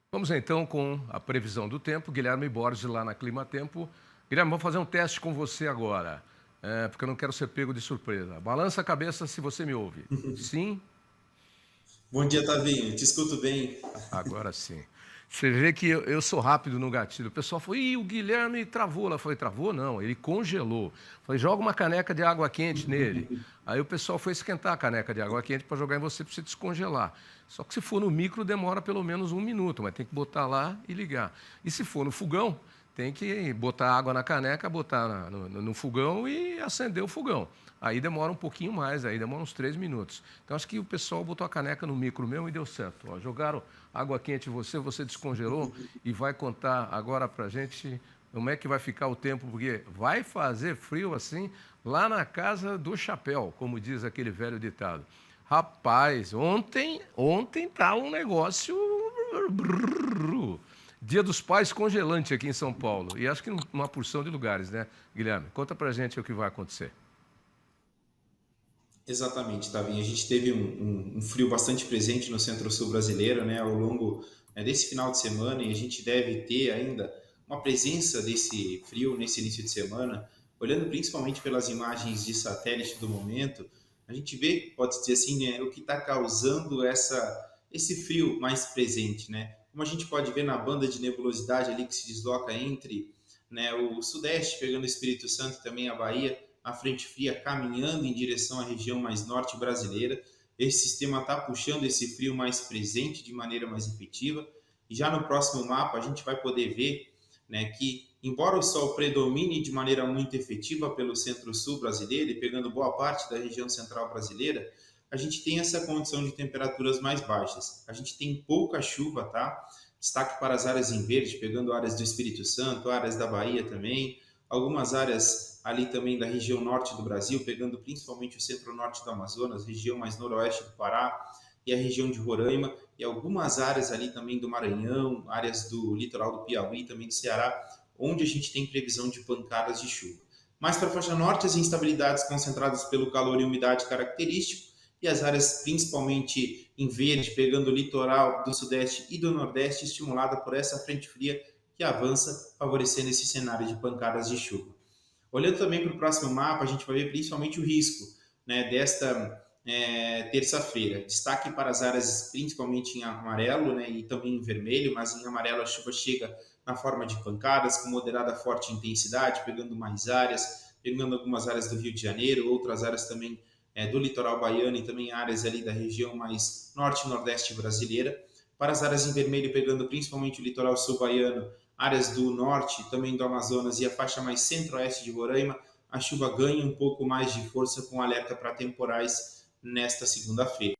Vamos então com a previsão do tempo. Guilherme Borges lá na Clima Tempo. Guilherme, vou fazer um teste com você agora, porque eu não quero ser pego de surpresa. Balança a cabeça se você me ouve. Sim, Bom dia, Tavinho. Te escuto bem. agora sim. Você vê que eu sou rápido no gatilho. O pessoal falou, ih, o Guilherme travou. Ela falou, travou não, ele congelou. Falei, joga uma caneca de água quente nele. Aí o pessoal foi esquentar a caneca de água quente para jogar em você para você descongelar. Só que se for no micro, demora pelo menos 1 minuto, mas tem que botar lá e ligar. E se for no fogão, tem que botar água na caneca, botar no fogão e acender o fogão. Aí demora um pouquinho mais, aí demora uns 3 minutos. Então acho que o pessoal botou a caneca no micro mesmo e deu certo. Ó, jogaram água quente em você, você descongelou e vai contar agora pra gente como é que vai ficar o tempo, porque vai fazer frio assim lá na casa do chapéu, como diz aquele velho ditado. Rapaz, ontem tá um negócio. Dia dos Pais congelante aqui em São Paulo. E acho que numa porção de lugares, né, Guilherme? Conta pra gente o que vai acontecer. Exatamente, Tavinho. A gente teve um frio bastante presente no centro-sul brasileiro, né, ao longo desse final de semana, e a gente deve ter ainda uma presença desse frio nesse início de semana. Olhando principalmente pelas imagens de satélite do momento, a gente vê, pode dizer assim, né, o que está causando esse frio mais presente, né? Como a gente pode ver na banda de nebulosidade ali que se desloca entre, né, o sudeste, pegando o Espírito Santo e também a Bahia, a frente fria caminhando em direção à região mais norte brasileira. Esse sistema está puxando esse frio mais presente de maneira mais efetiva. E já no próximo mapa a gente vai poder ver, né, que, embora o sol predomine de maneira muito efetiva pelo centro-sul brasileiro e pegando boa parte da região central brasileira, a gente tem essa condição de temperaturas mais baixas. A gente tem pouca chuva, tá? Destaque para as áreas em verde, pegando áreas do Espírito Santo, áreas da Bahia também, algumas áreas ali também da região norte do Brasil, pegando principalmente o centro-norte do Amazonas, região mais noroeste do Pará e a região de Roraima, e algumas áreas ali também do Maranhão, áreas do litoral do Piauí, também do Ceará, onde a gente tem previsão de pancadas de chuva. Mais para a faixa norte, as instabilidades concentradas pelo calor e umidade característico, e as áreas principalmente em verde, pegando o litoral do sudeste e do nordeste, estimulada por essa frente fria que avança, favorecendo esse cenário de pancadas de chuva. Olhando também para o próximo mapa, a gente vai ver principalmente o risco, né, desta terça-feira. Destaque para as áreas principalmente em amarelo, né, e também em vermelho, mas em amarelo a chuva chega na forma de pancadas com moderada forte intensidade, pegando mais áreas, pegando algumas áreas do Rio de Janeiro, outras áreas também do litoral baiano e também áreas ali da região mais norte e nordeste brasileira. Para as áreas em vermelho, pegando principalmente o litoral sul baiano, áreas do norte, também do Amazonas e a faixa mais centro-oeste de Roraima, a chuva ganha um pouco mais de força com alerta para temporais nesta segunda-feira.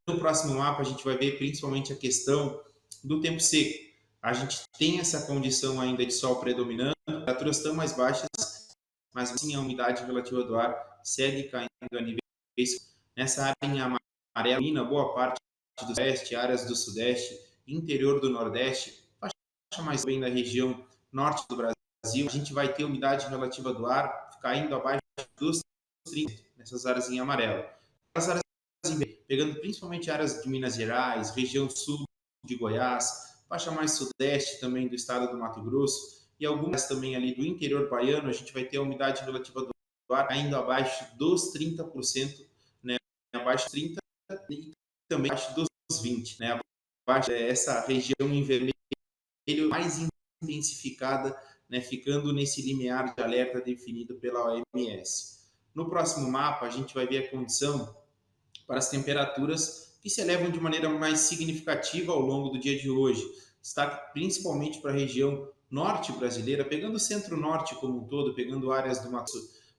No próximo mapa, a gente vai ver principalmente a questão do tempo seco. A gente tem essa condição ainda de sol predominando, temperaturas estão mais baixas, mas assim a umidade relativa do ar segue caindo a níveis. Nessa área em amarelo, boa parte do oeste, áreas do sudeste, interior do nordeste, faixa mais bem da região norte do Brasil, a gente vai ter umidade relativa do ar caindo abaixo dos 30 nessas áreas em amarelo. As áreas pegando principalmente áreas de Minas Gerais, região sul de Goiás, faixa mais sudeste também do estado do Mato Grosso e algumas também ali do interior baiano, a gente vai ter a umidade relativa do ar caindo abaixo dos 30%, né, abaixo de 30 e também abaixo dos 20, né, abaixo dessa região em vermelho mais intensificada, né, ficando nesse limiar de alerta definido pela OMS. No próximo mapa, a gente vai ver a condição para as temperaturas que se elevam de maneira mais significativa ao longo do dia de hoje. Destaque principalmente para a região norte brasileira, pegando o centro-norte como um todo, pegando áreas do Mato,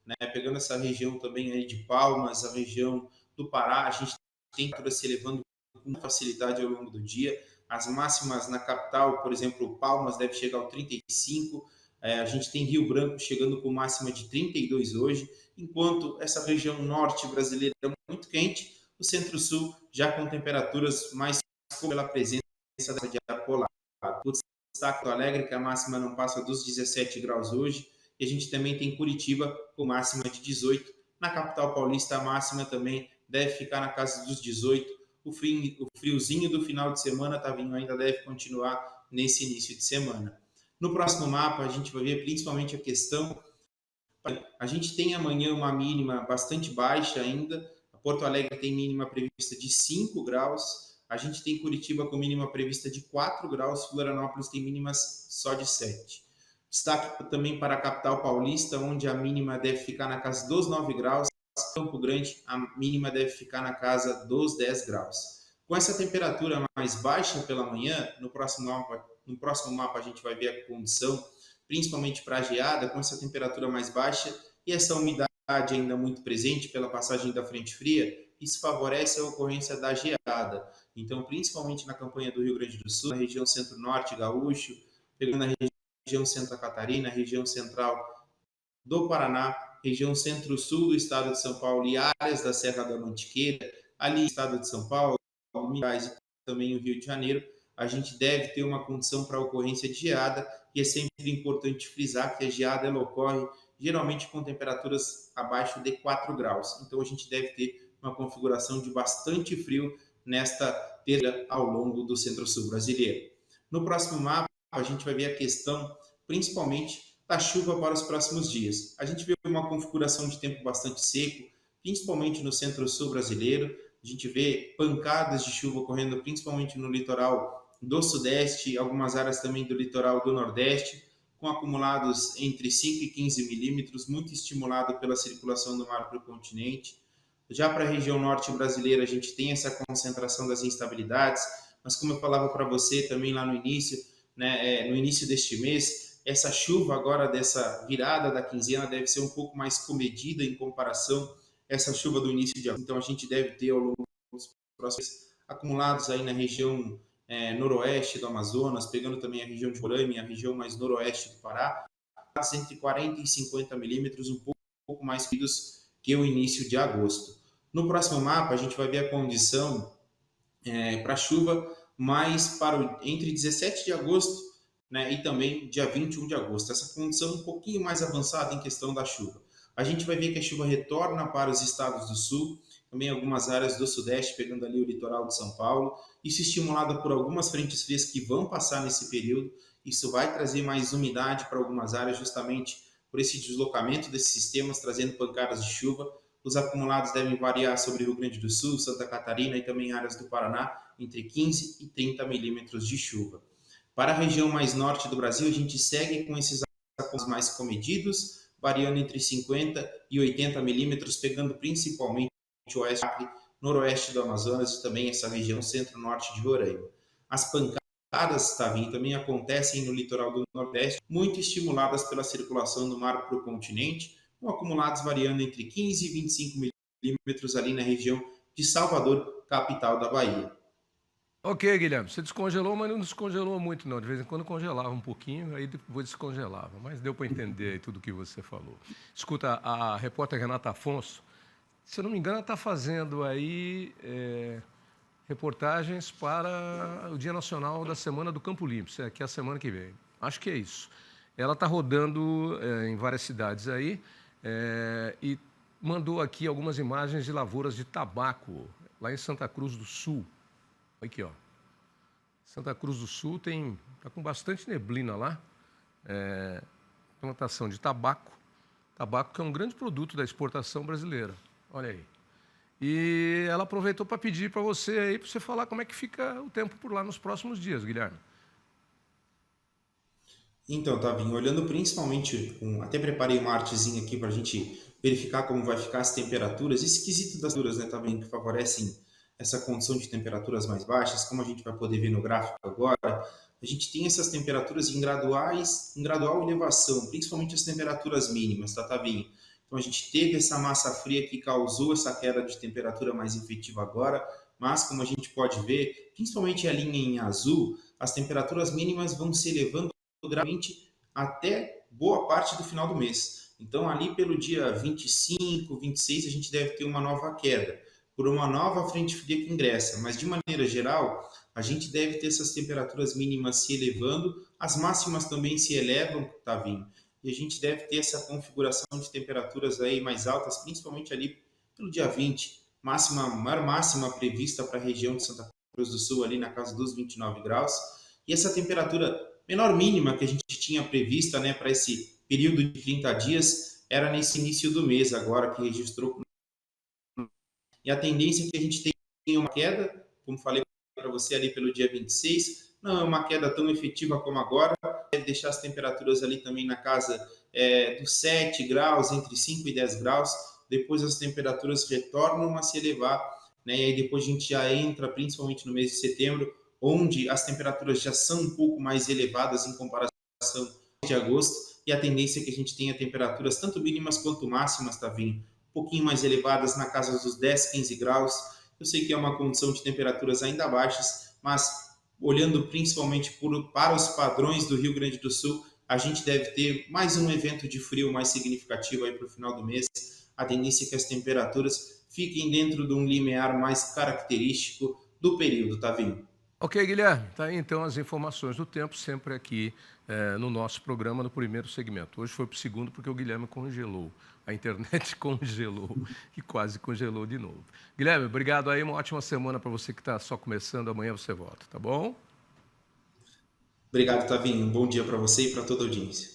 né, pegando essa região também aí de Palmas, a região do Pará, a gente tem temperaturas se elevando com facilidade ao longo do dia. As máximas na capital, por exemplo, Palmas deve chegar ao 35, a gente tem Rio Branco chegando com máxima de 32 hoje, enquanto essa região norte brasileira é muito quente, o centro-sul já com temperaturas mais pela presença de ar polar. O destaque do Alegre, que a máxima não passa dos 17 graus hoje, e a gente também tem Curitiba com máxima de 18. Na capital paulista, a máxima também deve ficar na casa dos 18, o friozinho do final de semana, Tavinho, ainda deve continuar nesse início de semana. No próximo mapa, a gente vai ver principalmente a questão. A gente tem amanhã uma mínima bastante baixa ainda. Porto Alegre tem mínima prevista de 5 graus. A gente tem Curitiba com mínima prevista de 4 graus. Florianópolis tem mínimas só de 7. Destaque também para a capital paulista, onde a mínima deve ficar na casa dos 9 graus. Campo Grande, a mínima deve ficar na casa dos 10 graus. Com essa temperatura mais baixa pela manhã, no próximo mapa a gente vai ver a condição, principalmente para a geada, com essa temperatura mais baixa e essa umidade ainda muito presente pela passagem da frente fria, isso favorece a ocorrência da geada. Então, principalmente na campanha do Rio Grande do Sul, na região centro-norte gaúcho, pegando a região Santa Catarina, região central do Paraná, região centro-sul do estado de São Paulo e áreas da Serra da Mantiqueira, ali no estado de São Paulo, Minas Gerais e também o Rio de Janeiro, a gente deve ter uma condição para a ocorrência de geada, e é sempre importante frisar que a geada ela ocorre geralmente com temperaturas abaixo de 4 graus. Então a gente deve ter uma configuração de bastante frio nesta terça ao longo do centro-sul brasileiro. No próximo mapa, a gente vai ver a questão principalmente da chuva para os próximos dias. A gente vê uma configuração de tempo bastante seco, principalmente no centro-sul brasileiro. A gente vê pancadas de chuva ocorrendo principalmente no litoral do sudeste, algumas áreas também do litoral do nordeste, com acumulados entre 5 e 15 milímetros, muito estimulado pela circulação do mar para o continente. Já para a região norte brasileira, a gente tem essa concentração das instabilidades, mas como eu falava para você também lá no início, né, no início deste mês, essa chuva agora dessa virada da quinzena deve ser um pouco mais comedida em comparação a essa chuva do início de agosto. Então a gente deve ter ao longo dos próximos acumulados aí na região noroeste do Amazonas, pegando também a região de Roraima, a região mais noroeste do Pará, entre 40 e 50 milímetros, um pouco mais frios que o início de agosto. No próximo mapa, a gente vai ver a condição para chuva mais para entre 17 de agosto, né, e também dia 21 de agosto. Essa condição um pouquinho mais avançada em questão da chuva. A gente vai ver que a chuva retorna para os estados do sul, também algumas áreas do sudeste, pegando ali o litoral de São Paulo. Isso estimulado por algumas frentes frias que vão passar nesse período. Isso vai trazer mais umidade para algumas áreas, justamente por esse deslocamento desses sistemas, trazendo pancadas de chuva. Os acumulados devem variar sobre o Rio Grande do Sul, Santa Catarina e também áreas do Paraná, entre 15 e 30 milímetros de chuva. Para a região mais norte do Brasil, a gente segue com esses acumulados mais comedidos, variando entre 50 e 80 milímetros, pegando principalmente o oeste, noroeste do Amazonas e também essa região centro-norte de Roraima. As pancadas, Tavinho, também acontecem no litoral do Nordeste, muito estimuladas pela circulação do mar para o continente, com acumulados variando entre 15 e 25 milímetros ali na região de Salvador, capital da Bahia. Ok, Guilherme, você descongelou, mas não descongelou muito, não. De vez em quando congelava um pouquinho, aí depois descongelava. Mas deu para entender aí tudo o que você falou. Escuta, a repórter Renata Afonso, se eu não me engano, está fazendo aí reportagens para o Dia Nacional da Semana do Campo Limpo, que é a semana que vem. Acho que é isso. Ela está rodando em várias cidades aí e mandou aqui algumas imagens de lavouras de tabaco, lá em Santa Cruz do Sul. Aqui, ó. Santa Cruz do Sul está com bastante neblina lá. Plantação de tabaco. Tabaco que é um grande produto da exportação brasileira. Olha aí. E ela aproveitou para pedir para você aí, para você falar como é que fica o tempo por lá nos próximos dias, Guilherme. Então, Tavinho, olhando principalmente, até preparei uma artezinha aqui para a gente verificar como vai ficar as temperaturas. Esse quesito das temperaturas, né, Tavinho, que favorecem essa condição de temperaturas mais baixas, como a gente vai poder ver no gráfico agora, a gente tem essas temperaturas em gradual elevação, principalmente as temperaturas mínimas, tá, Tavinho? Então a gente teve essa massa fria que causou essa queda de temperatura mais efetiva agora, mas como a gente pode ver, principalmente a linha em azul, as temperaturas mínimas vão se elevando gradualmente até boa parte do final do mês. Então ali pelo dia 25, 26 a gente deve ter uma nova queda, por uma nova frente fria que ingressa, mas de maneira geral, a gente deve ter essas temperaturas mínimas se elevando, as máximas também se elevam, tá vindo, e a gente deve ter essa configuração de temperaturas aí mais altas, principalmente ali pelo dia 20, maior máxima prevista para a região de Santa Cruz do Sul, ali na casa dos 29 graus. E essa temperatura menor mínima que a gente tinha prevista, né, para esse período de 30 dias, era nesse início do mês agora, que registrou. E a tendência é que a gente tenha uma queda, como falei para você ali pelo dia 26, não é uma queda tão efetiva como agora, deve deixar as temperaturas ali também na casa dos 7 graus, entre 5 e 10 graus, depois as temperaturas retornam a se elevar, né? E aí depois a gente já entra, principalmente no mês de setembro, onde as temperaturas já são um pouco mais elevadas em comparação de agosto, e a tendência é que a gente tenha temperaturas tanto mínimas quanto máximas, tá vindo um pouquinho mais elevadas, na casa dos 10, 15 graus. Eu sei que é uma condição de temperaturas ainda baixas, mas olhando principalmente para os padrões do Rio Grande do Sul, a gente deve ter mais um evento de frio mais significativo aí para o final do mês. A tendência é que as temperaturas fiquem dentro de um limiar mais característico do período, tá vindo? Ok, Guilherme, tá aí então as informações do tempo, sempre aqui no nosso programa, no primeiro segmento. Hoje foi para o segundo porque o Guilherme congelou, a internet congelou e quase congelou de novo. Guilherme, obrigado aí, uma ótima semana para você que está só começando, amanhã você volta, tá bom? Obrigado, Tavinho. Um bom dia para você e para toda a audiência.